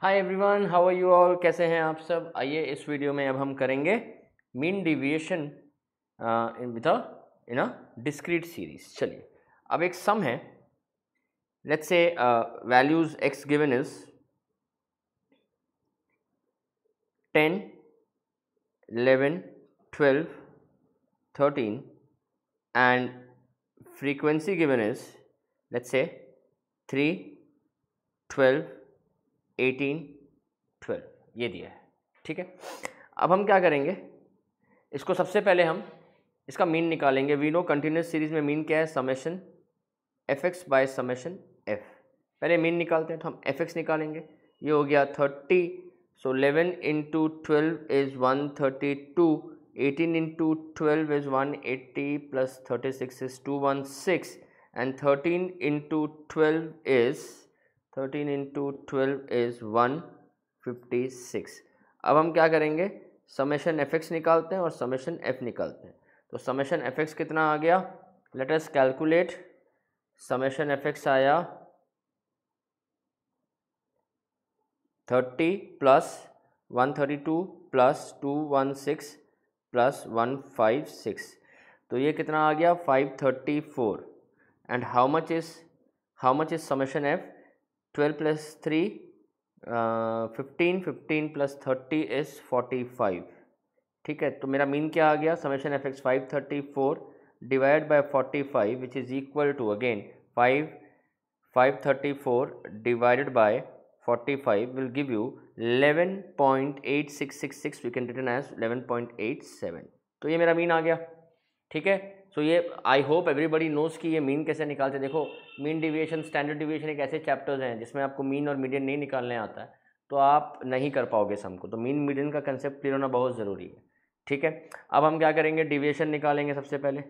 Hi everyone, how are you all. कैसे हैं आप सब। आइए इस वीडियो में अब हम करेंगे mean deviation in a discrete series. चलिए, अब एक सम है। Let's say values x given is 10, 11, 12, 13 and frequency given is let's say 3, 12, 18, 12 ये दिया है। ठीक है, अब हम क्या करेंगे, इसको सबसे पहले हम इसका मीन निकालेंगे। वी नो कंटिन्यूस सीरीज में मीन क्या है, summation f x bye summation F. पहले मीन निकालते हैं, तो हम एफ एक्स निकालेंगे। ये हो गया 30, सो 11 into 12 is 132, 18 into 12 is 180 plus 36 is 216 and 13 into 12 is 156। अब हम क्या करेंगे, समेशन एफ एक्स निकालते हैं और समेशन एफ निकालते हैं। तो समेशन एफ एक्स कितना आ गया, let us calculate. Summation f x आया 30 प्लस 132 प्लस 216 प्लस 156, तो ये कितना आ गया 534। And how much is summation f, 12 plus 3 15, 15 plus 30 is 45। ठीक है, तो मेरा मीन क्या आ गया, summation f x 534 divide by 45 which is equal to again 534 divided by 45 will give you 11.8666, we can written as 11.87। तो ये मेरा मीन आ गया। ठीक है, सो ये आई होप एवरीबडी नोज कि ये मीन कैसे निकालते। देखो, मीन डिविएशन, स्टैंडर्ड डिविएशन एक ऐसे चैप्टर्स हैं जिसमें आपको मीन और मीडियन नहीं निकालने आता है, तो आप नहीं कर पाओगे सम को। तो मीन मीडियन का कंसेप्ट क्लियर होना बहुत ज़रूरी है। ठीक है, अब हम क्या करेंगे, डिविएशन निकालेंगे। सबसे पहले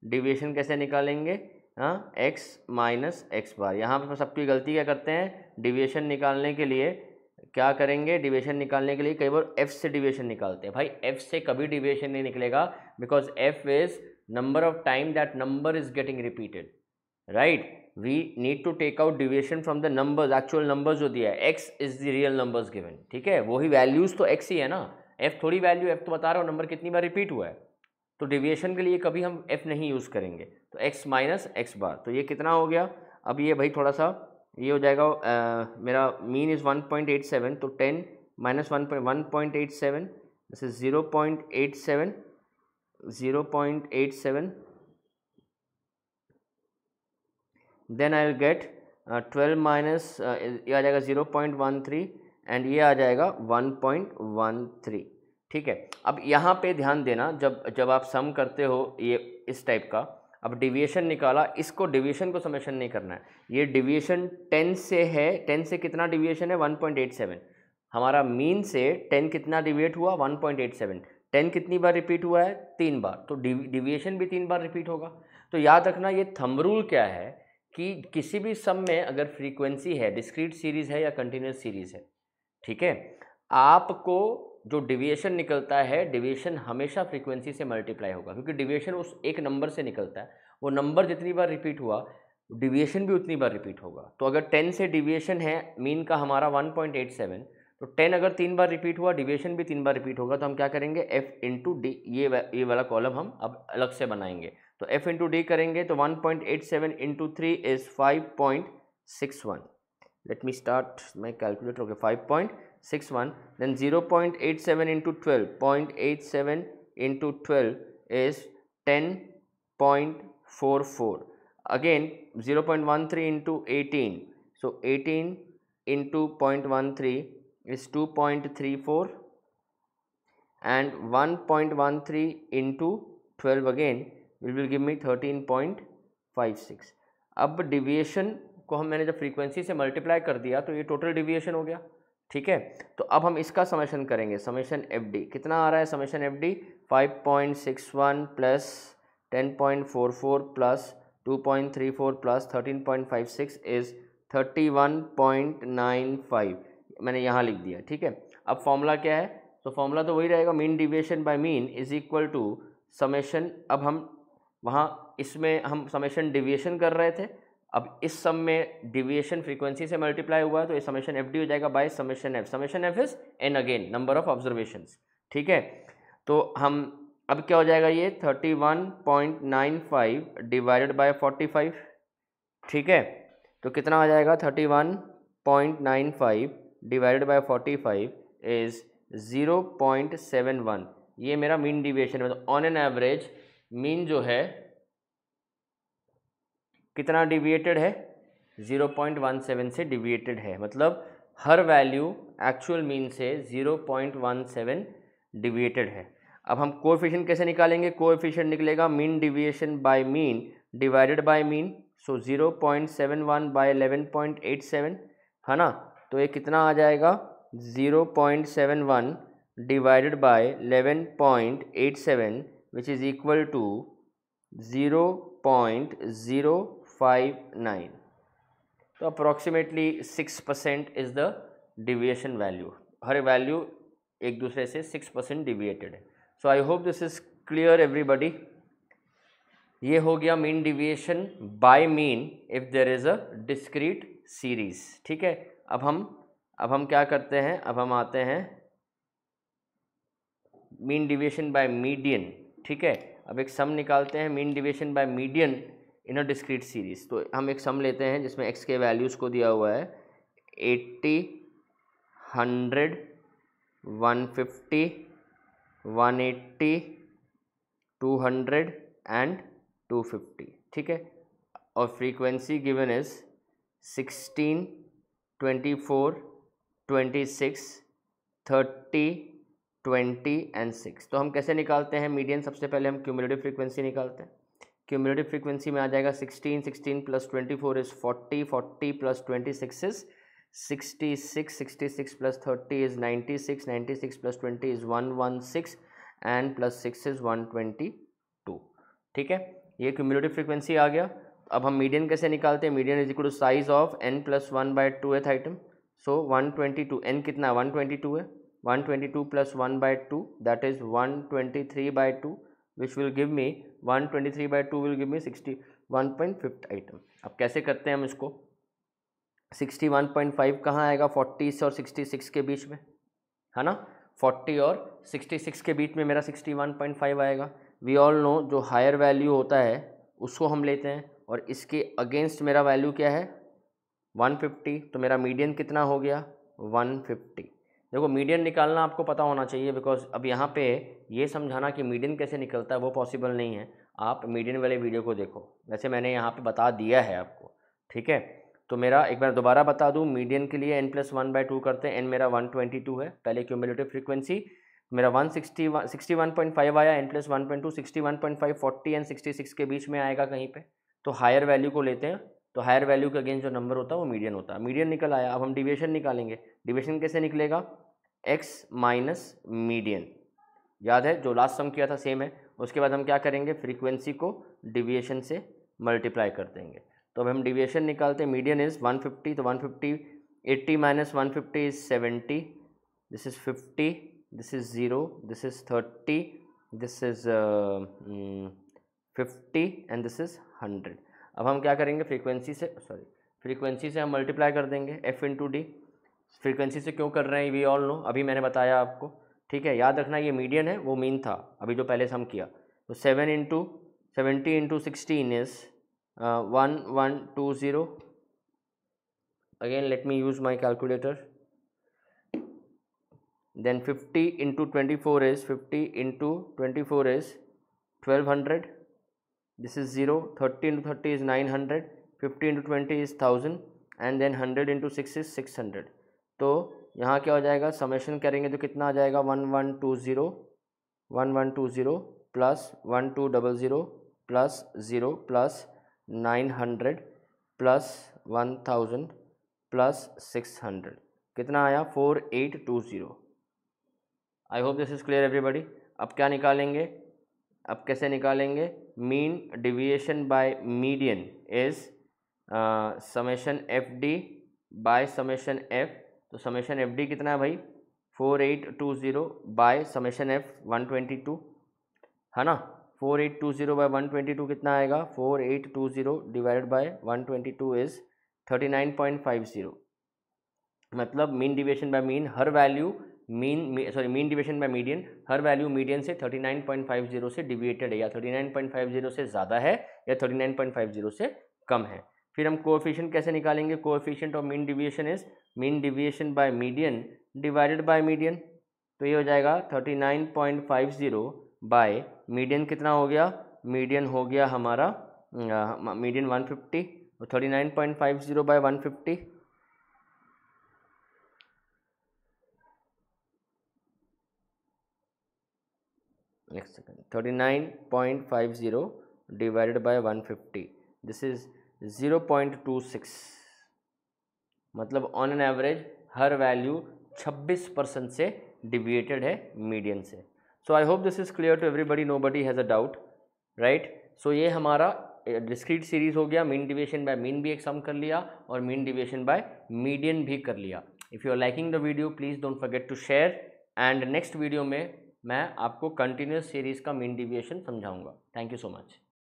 डिविएशन कैसे निकालेंगे, हाँ, x माइनस एक्स बार। यहाँ पर सबकी गलती क्या करते हैं, डिविएशन निकालने के लिए क्या करेंगे, डिविएशन निकालने के लिए कई बार f से डिविएशन निकालते हैं। भाई f से कभी डिविएशन नहीं निकलेगा, because f is number of time that number is getting repeated, right. We need to take out deviation from the numbers, actual numbers जो दिया है, x is the real numbers given. ठीक है, वही वैल्यूज तो x ही है ना, f थोड़ी वैल्यू, f तो बता रहा हूँ नंबर कितनी बार रिपीट हुआ है। तो डिविएशन के लिए कभी हम f नहीं यूज़ करेंगे। तो x माइनस एक्स बार, तो ये कितना हो गया। अब ये भाई थोड़ा सा ये हो जाएगा, मेरा मीन इज़ 1.87, तो 10 minus 1.87, this is 0.87, 0.87, then I will get 12 minus ये आ जाएगा 0.13 एंड ये आ जाएगा 1.13। ठीक है, अब यहाँ पे ध्यान देना, जब आप सम करते हो ये इस टाइप का, अब डिविएशन निकाला, इसको डिविएशन को समेशन नहीं करना है। ये डिविएशन 10 से है, 10 से कितना डिविएशन है 1.87। हमारा मीन से 10 कितना डिविएट हुआ 1.87। 10 कितनी बार रिपीट हुआ है, 3 बार, तो डिविएशन भी 3 बार रिपीट होगा। तो याद रखना, ये थंब रूल क्या है कि किसी भी सम में अगर फ्रीक्वेंसी है, डिस्क्रीट सीरीज है या कंटिन्यूस सीरीज है, ठीक है, आपको जो डिविएशन निकलता है, डिविएशन हमेशा फ्रीक्वेंसी से मल्टीप्लाई होगा, क्योंकि डिविएशन उस एक नंबर से निकलता है। वो नंबर जितनी बार रिपीट हुआ, डिविएशन भी उतनी बार रिपीट होगा। तो अगर 10 से डिविएशन है मीन का हमारा 1.87, तो 10 अगर 3 बार रिपीट हुआ, डिविएशन भी 3 बार रिपीट होगा। तो हम क्या करेंगे, एफ इंटू डी, ये वाला कॉलम हम अब अलग से बनाएंगे। तो एफ इंटू डी करेंगे तो 1.87 into 3 is 5.61। Let me start my calculator. Okay, 5.61, then 0.87 into 12, 0.87 into 12 is 10.44. Again 0.13 into 18, so 18 into 0.13 is 2.34 and 1.13 into 12 again will give me 13.56। अब डिविएशन को मैंने जब फ्रीक्वेंसी से मल्टीप्लाई कर दिया तो ये टोटल डिविएशन हो गया। ठीक है, तो अब हम इसका समेशन करेंगे। समेशन एफ डी कितना आ रहा है, summation f D 5.61 plus 10.44 plus 2.34 plus 13.56 is 31.95। मैंने यहाँ लिख दिया। ठीक है, अब फॉर्मूला क्या है, तो फॉर्मूला तो वही रहेगा, mean deviation by mean is equal to summation. अब हम वहाँ इसमें हम समेशन डिविएशन कर रहे थे, अब इस सम में डिविएशन फ्रीक्वेंसी से मल्टीप्लाई हुआ है तो ये समेशन एफ डी हो जाएगा bye summation F. Summation F is an again, number of observations, ठीक है। तो हम अब क्या हो जाएगा, ये 31.95 डिवाइडेड बाय 45, ठीक है। तो कितना आ जाएगा, 31.95 डिवाइडेड बाय 45 इज 0.71। ये मेरा मीन डिविएशन है। तो ऑन एन एवरेज मीन जो है कितना डिविएटेड है, 0.17 से डिविएटेड है, मतलब हर वैल्यू एक्चुअल मीन से 0.17 डिविएटेड है। अब हम कोएफिशिएंट कैसे निकालेंगे, कोएफिशिएंट निकलेगा mean deviation by mean divided by mean. So 0.71 by 11.87 है ना। तो ये कितना आ जाएगा, 0.71 divided by 11.87 which is equal to 0.059। तो approximately 6% is the deviation value. हर वैल्यू एक दूसरे से 6% डिविएटेड है। So I hope this is clear everybody. ये हो गया mean deviation by mean if there is a discrete series, ठीक है। अब हम क्या करते हैं, अब हम आते हैं मीन डिविएशन बाय मीडियन, ठीक है। अब एक सम निकालते हैं mean deviation by median in a discrete series. तो हम एक सम लेते हैं जिसमें x के वैल्यूज़ को दिया हुआ है 80, 100, 150, 180, 200 एंड 250, ठीक है। और फ्रीक्वेंसी गिवन इज 16, 24, 26, 30, 20 एंड 6। तो हम कैसे निकालते हैं मीडियन, सबसे पहले हम क्यूमुलेटिव फ्रीक्वेंसी निकालते हैं। क्यूमुलेटिव फ्रीक्वेंसी में आ जाएगा 16, 16 plus 24 is 40, 40 plus 26 is 66, 66 plus 30 is 96, 96 plus 20 is 116 and plus 6 is 122, ठीक है। ये क्यूमुलेटिव फ्रीक्वेंसी आ गया। अब हम मीडियन कैसे निकालते हैं, median is equal to size of n plus 1/2th item. So 122, n कितना 122 है, 122 plus 1/2 that is 123/2 which will give me 123/2 will give me 61.5 item. अब कैसे करते हैं हम इसको, 61.5 कहाँ आएगा, 40 और 66 के बीच में है ना। 40 और 66 के बीच में मेरा 61.5 आएगा। वी ऑल नो जो हायर वैल्यू होता है उसको हम लेते हैं, और इसके अगेंस्ट मेरा वैल्यू क्या है 150। तो मेरा मीडियन कितना हो गया 150। देखो मीडियन निकालना आपको पता होना चाहिए, बिकॉज अब यहाँ पे ये समझाना कि मीडियन कैसे निकलता है वो पॉसिबल नहीं है। आप मीडियन वाले वीडियो को देखो, वैसे मैंने यहाँ पे बता दिया है आपको, ठीक है। तो मेरा एक बार दोबारा बता दूँ, मीडियन के लिए n+1/2 करते हैं, n मेरा 122 है। पहले क्यूमुलेटिव फ्रीक्वेंसी मेरा 61.5 आया, n+1.2 61.5, 40 एंड 66 के बीच में आएगा कहीं पे। तो हायर वैल्यू को लेते हैं, तो हायर वैल्यू के अगेंस्ट जो नंबर होता है वो मीडियन होता है। मीडियन निकल आया। अब हम डिविएशन निकालेंगे। डिविएशन कैसे निकलेगा, x माइनस मीडियन, याद है जो लास्ट सम किया था सेम है। उसके बाद हम क्या करेंगे, फ्रीक्वेंसी को डिविएशन से मल्टीप्लाई कर देंगे। तो अब हम डिविएशन निकालते हैं, मीडियन इज़ 150, तो 150 80 minus 150 is 70, this is 50, this is 0, this is 30, this is 50 and this is 100। अब हम क्या करेंगे, फ्रीक्वेंसी से हम मल्टीप्लाई कर देंगे f इंटू डी। फ्रीक्वेंसी से क्यों कर रहे हैं वी ऑल नो, अभी मैंने बताया आपको, ठीक है। याद रखना ये मीडियन है, वो मीन था अभी जो पहले सम किया। तो 7 into 70 into 16 is 1120। Again let me use my calculator. Then 50 into 24 is 50 into 24 is 1200, this is 0, 30 into 30 is 900, 50 into 20 is 1000 and then 100 into 6 is 600। तो यहाँ क्या हो जाएगा, समेशन करेंगे तो कितना आ जाएगा 1120 plus 1200 plus 0 plus 900 plus 1000 plus 600, कितना आया 4820। I hope this is clear everybody. अब क्या निकालेंगे, अब कैसे निकालेंगे, mean deviation by median is summation f d by summation f. तो समेशन एफ डी कितना है भाई 4820 बाय समेशन एफ 122 है ना। 4820 बाय 122 कितना आएगा? 4820 डिवाइडेड बाय 122 इज़ 39.50। मतलब मीन डिविएशन बाय मीन हर value mean deviation by median हर वैल्यू मीडियन से 39.50 से डिविएटेड है, या 39.50 से ज़्यादा है या 39.50 से कम है। फिर हम कोएफिशिएंट कैसे निकालेंगे? Coefficient of mean deviation is mean deviation by median divided by median. तो ये हो जाएगा 39.50 बाय मीडियन कितना हो गया? मीडियन हो गया हमारा मीडियन 150, तो 39.50 bye 150 next second 39.50 divided by 150, this is 0.26। मतलब ऑन एन एवरेज हर वैल्यू 26% से डिविएटेड है मीडियन से। So I hope this is clear to everybody, nobody has a doubt, right. So ये हमारा डिस्क्रीट सीरीज हो गया। मीन डिविएशन बाय मीन भी एक सम कर लिया और मीन डिविएशन बाय मीडियन भी कर लिया। If you are liking the video please don't forget to share, and next video में मैं आपको कंटिन्यूस सीरीज़ का मीन डिविएशन समझाऊंगा। Thank you so much.